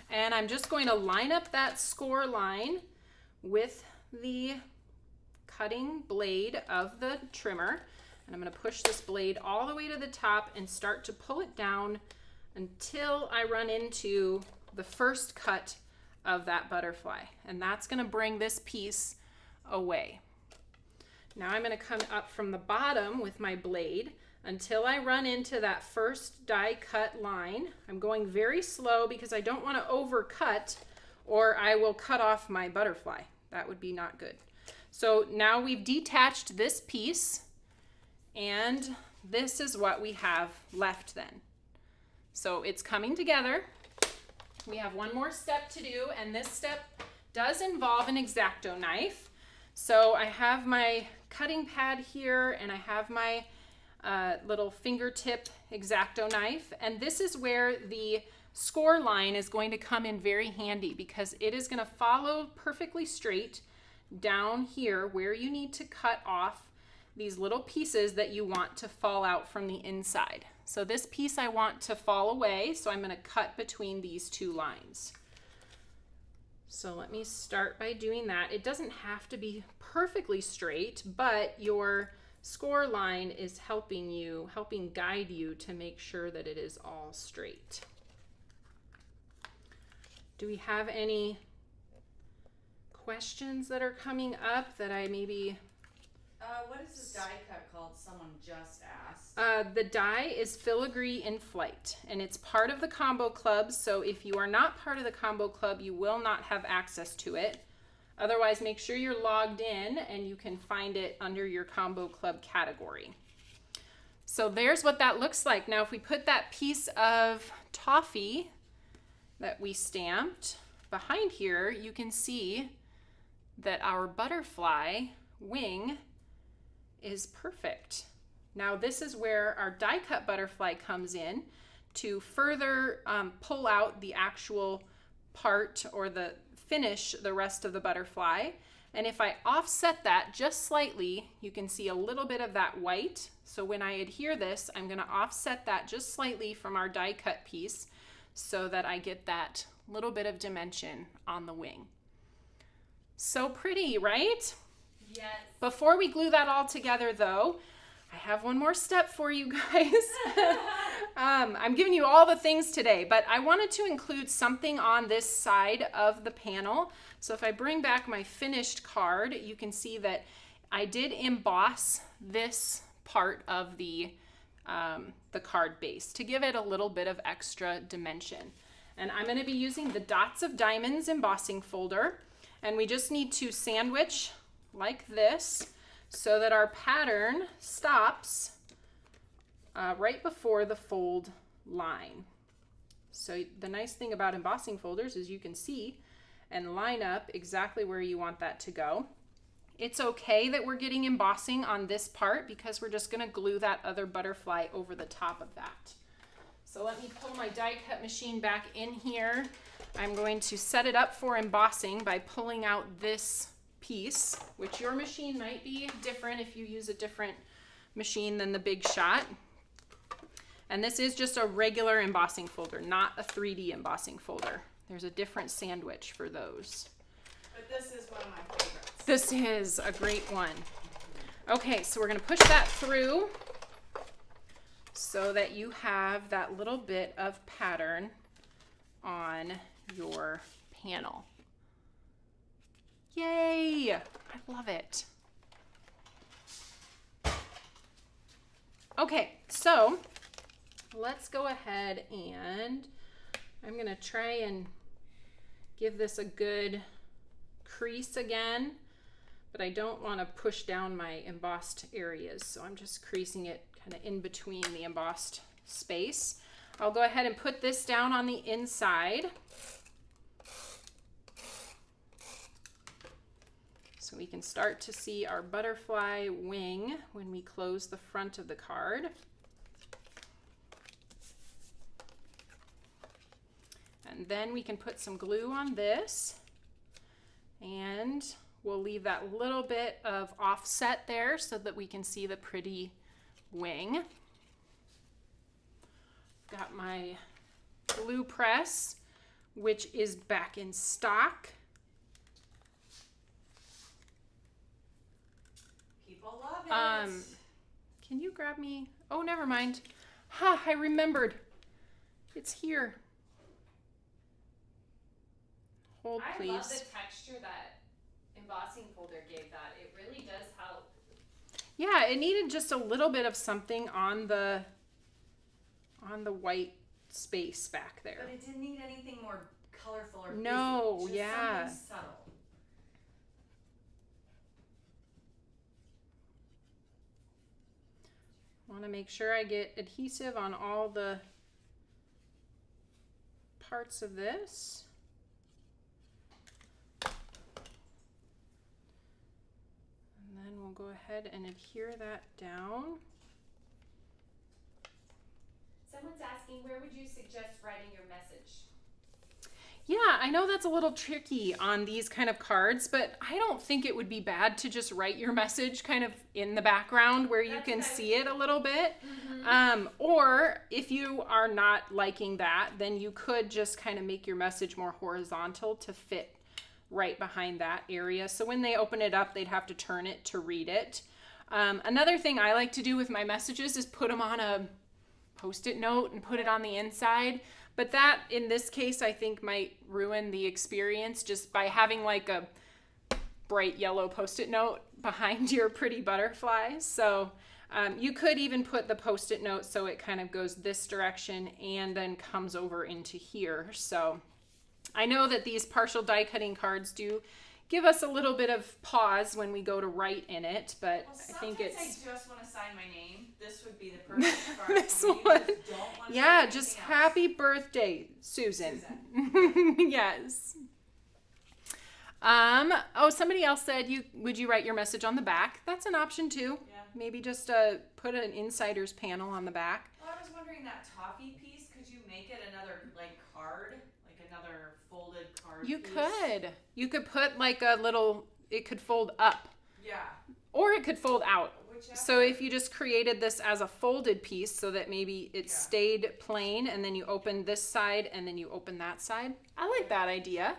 And I'm just going to line up that score line with the cutting blade of the trimmer. And I'm going to push this blade all the way to the top and start to pull it down until I run into the first cut of that butterfly. And that's going to bring this piece away. Now I'm going to come up from the bottom with my blade until I run into that first die cut line. I'm going very slow because I don't want to overcut or I will cut off my butterfly. That would be not good. So now we've detached this piece, and this is what we have left then. So it's coming together. We have one more step to do, and this step does involve an X-Acto knife. So I have my cutting pad here, and I have my little fingertip X-Acto knife, and this is where the score line is going to come in very handy because it is going to follow perfectly straight down here where you need to cut off these little pieces that you want to fall out from the inside. So this piece I want to fall away, so I'm going to cut between these two lines. So let me start by doing that. It doesn't have to be perfectly straight, but your score line is helping guide you to make sure that it is all straight. Do we have any questions that are coming up that I maybe... what is this die cut called? Someone just asked. The die is Filigree in Flight, and it's part of the Combo Club, so if you are not part of the Combo Club, you will not have access to it. Otherwise, make sure you're logged in and you can find it under your Combo Club category. So there's what that looks like. Now, if we put that piece of toffee that we stamped behind here, you can see that our butterfly wing is perfect. Now this is where our die cut butterfly comes in to further pull out the actual part or finish the rest of the butterfly. And if I offset that just slightly, you can see a little bit of that white. So when I adhere this, I'm going to offset that just slightly from our die cut piece so that I get that little bit of dimension on the wing. So pretty, right? Yes. Before we glue that all together though, I have one more step for you guys. I'm giving you all the things today, but I wanted to include something on this side of the panel. So if I bring back my finished card, you can see that I did emboss this part of the card base to give it a little bit of extra dimension. And I'm going to be using the Dots of Diamonds embossing folder, and we just need to sandwich like this so that our pattern stops right before the fold line. So the nice thing about embossing folders is you can see and line up exactly where you want that to go. It's okay that we're getting embossing on this part because we're just going to glue that other butterfly over the top of that. So let me pull my die cut machine back in here. I'm going to set it up for embossing by pulling out this piece, which your machine might be different if you use a different machine than the Big Shot. And this is just a regular embossing folder, not a 3D embossing folder. There's a different sandwich for those. But this is one of my favorites. This is a great one. Okay, so we're going to push that through so that you have that little bit of pattern on your panel. Yay! I love it. Okay, so let's go ahead and I'm going to try and give this a good crease again, but I don't want to push down my embossed areas, so I'm just creasing it kind of in between the embossed space. I'll go ahead and put this down on the inside so we can start to see our butterfly wing when we close the front of the card. And then we can put some glue on this, and we'll leave that little bit of offset there so that we can see the pretty wing. Got my glue press, which is back in stock. People love it. Can you grab me? Oh, never mind. Ha, I remembered. It's here. Hold, please. I love the texture that embossing folder gave that. It really does help. Yeah, it needed just a little bit of something on the white space back there. But it didn't need anything more colorful or no, busy, just yeah. something subtle. Want to make sure I get adhesive on all the parts of this. And then we'll go ahead and adhere that down. Someone's asking, where would you suggest writing your message? Yeah, I know that's a little tricky on these kind of cards, but I don't think it would be bad to just write your message kind of in the background where you can see it a little bit. Or if you are not liking that, then you could just kind of make your message more horizontal to fit right behind that area. So when they open it up, they'd have to turn it to read it. Another thing I like to do with my messages is put them on a Post-it note and put it on the inside. But that, in this case, I think might ruin the experience just by having like a bright yellow Post-it note behind your pretty butterflies. So you could even put the Post-it note so it kind of goes this direction and then comes over into here. So I know that these partial die cutting cards do give us a little bit of pause when we go to write in it, but I think it's... I just want to sign my name. This would be the perfect card. This for me. one. Just don't want to Yeah, say just anything else. happy birthday, Susan. Yes. Oh, somebody else said, would you write your message on the back? That's an option too. Yeah. Maybe just put an insider's panel on the back. Well, I was wondering that toffee piece, could you make it another like card? Like another folded card You piece? could. You could put like a little, it could fold up. Yeah. Or it could fold out. Whichever. So if you just created this as a folded piece so that maybe it stayed plain and then you open this side and then you open that side. I like that idea.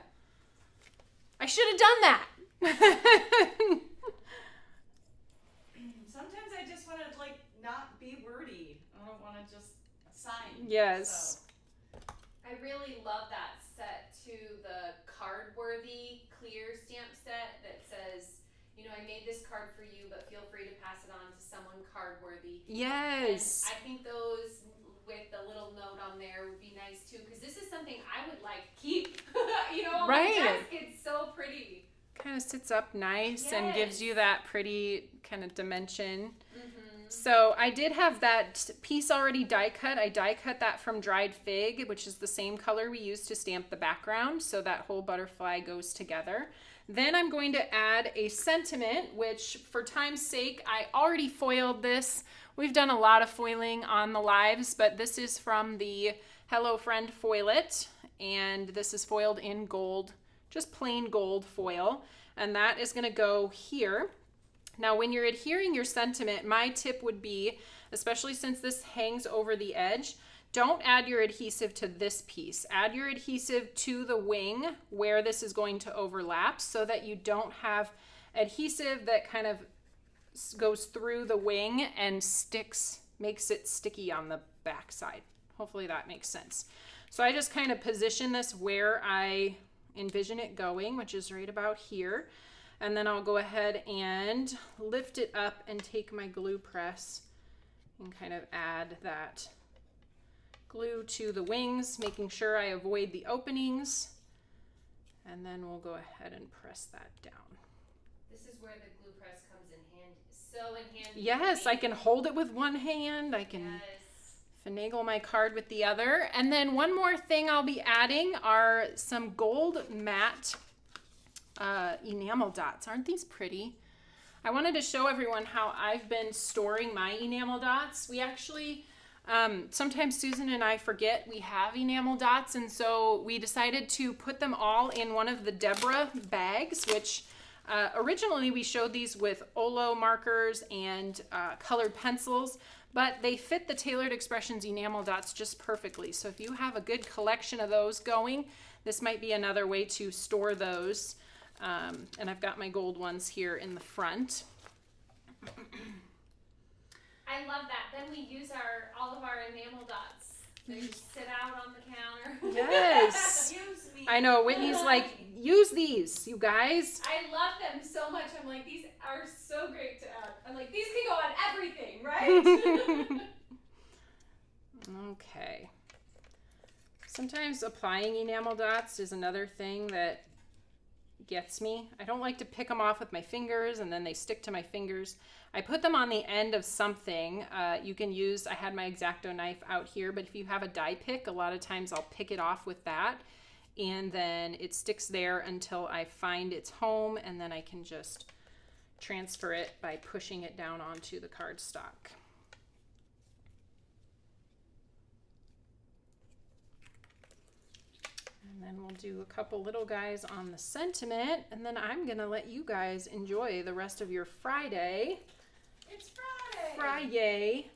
I should have done that. Sometimes I just want to like not be wordy. I don't want to just sign. Yes. So. I really love that set too, the card-worthy clear stamp set that says, you know, I made this card for you, but feel free to pass it on to someone card-worthy. Yes. And I think those with the little note on there would be nice too, because this is something I would like to keep. You know, on Right. my desk, it's so pretty. Kind of sits up nice and gives you that pretty kind of dimension. Mm-hmm. So I did have that piece already die cut. I die cut that from dried fig, which is the same color we used to stamp the background. So that whole butterfly goes together. Then I'm going to add a sentiment, which for time's sake, I already foiled this. We've done a lot of foiling on the lives, but this is from the Hello Friend Foil It. And this is foiled in gold, just plain gold foil. And that is gonna go here. Now, when you're adhering your sentiment, my tip would be, especially since this hangs over the edge, don't add your adhesive to this piece. Add your adhesive to the wing where this is going to overlap so that you don't have adhesive that kind of goes through the wing and sticks, makes it sticky on the back side. Hopefully that makes sense. So I just kind of position this where I envision it going, which is right about here. And then I'll go ahead and lift it up and take my glue press and kind of add that glue to the wings, making sure I avoid the openings. And then we'll go ahead and press that down. This is where the glue press comes in handy. So in handy. Yes, I can hold it with one hand. I can finagle my card with the other. And then one more thing I'll be adding are some gold matte enamel dots. Aren't these pretty? I wanted to show everyone how I've been storing my enamel dots. We actually, sometimes Susan and I forget we have enamel dots, and so we decided to put them all in one of the Deborah bags, which originally we showed these with Olo markers and colored pencils, but they fit the Tailored Expressions enamel dots just perfectly. So if you have a good collection of those going, this might be another way to store those. And I've got my gold ones here in the front. I love that. Then we use all of our enamel dots. They just sit out on the counter. Yes. Use me. I know, Whitney's like, use these, you guys. I love them so much. I'm like, these are so great to add. I'm like, these can go on everything, right? Okay. Sometimes applying enamel dots is another thing that gets me. I don't like to pick them off with my fingers and then they stick to my fingers. I put them on the end of something. You can use, I had my X-Acto knife out here, but if you have a die pick, a lot of times I'll pick it off with that and then it sticks there until I find its home, and then I can just transfer it by pushing it down onto the cardstock. And then we'll do a couple little guys on the sentiment, and then I'm gonna let you guys enjoy the rest of your Friday. It's Friday! Friday.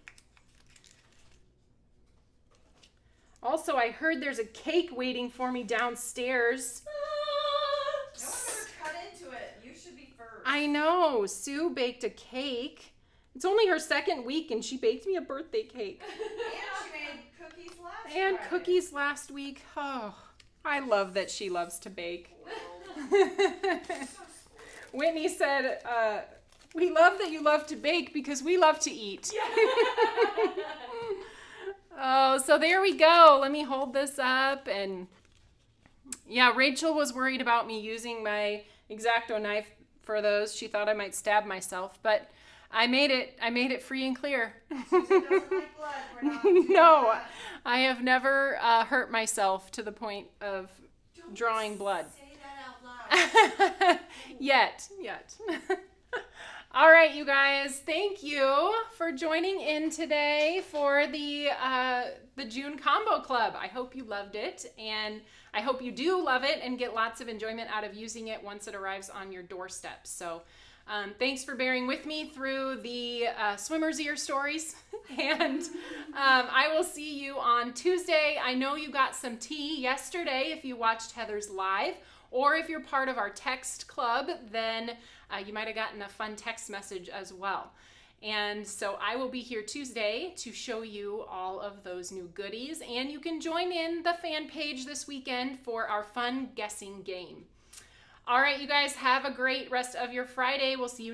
Also, I heard there's a cake waiting for me downstairs. No one ever cut into it. You should be first. I know. Sue baked a cake. It's only her second week, and she baked me a birthday cake. And she made cookies last And Friday. cookies last week. Oh, I love that she loves to bake. Whitney said, we love that you love to bake because we love to eat. Oh, so there we go. Let me hold this up. And yeah, Rachel was worried about me using my X-Acto knife for those. She thought I might stab myself, but I made it free and clear. Susan doesn't like blood. We're not doing No, that. I have never hurt myself to the point of Don't drawing blood. Say that out loud. Yet. All right, you guys, thank you for joining in today for the June Combo Club. I hope you loved it, and I hope you do love it and get lots of enjoyment out of using it once it arrives on your doorstep. So thanks for bearing with me through the swimmer's ear stories, and I will see you on Tuesday. I know you got some tea yesterday if you watched Heather's live, or if you're part of our text club, then you might have gotten a fun text message as well. And so I will be here Tuesday to show you all of those new goodies, and you can join in the fan page this weekend for our fun guessing game. All right, you guys, have a great rest of your Friday. We'll see you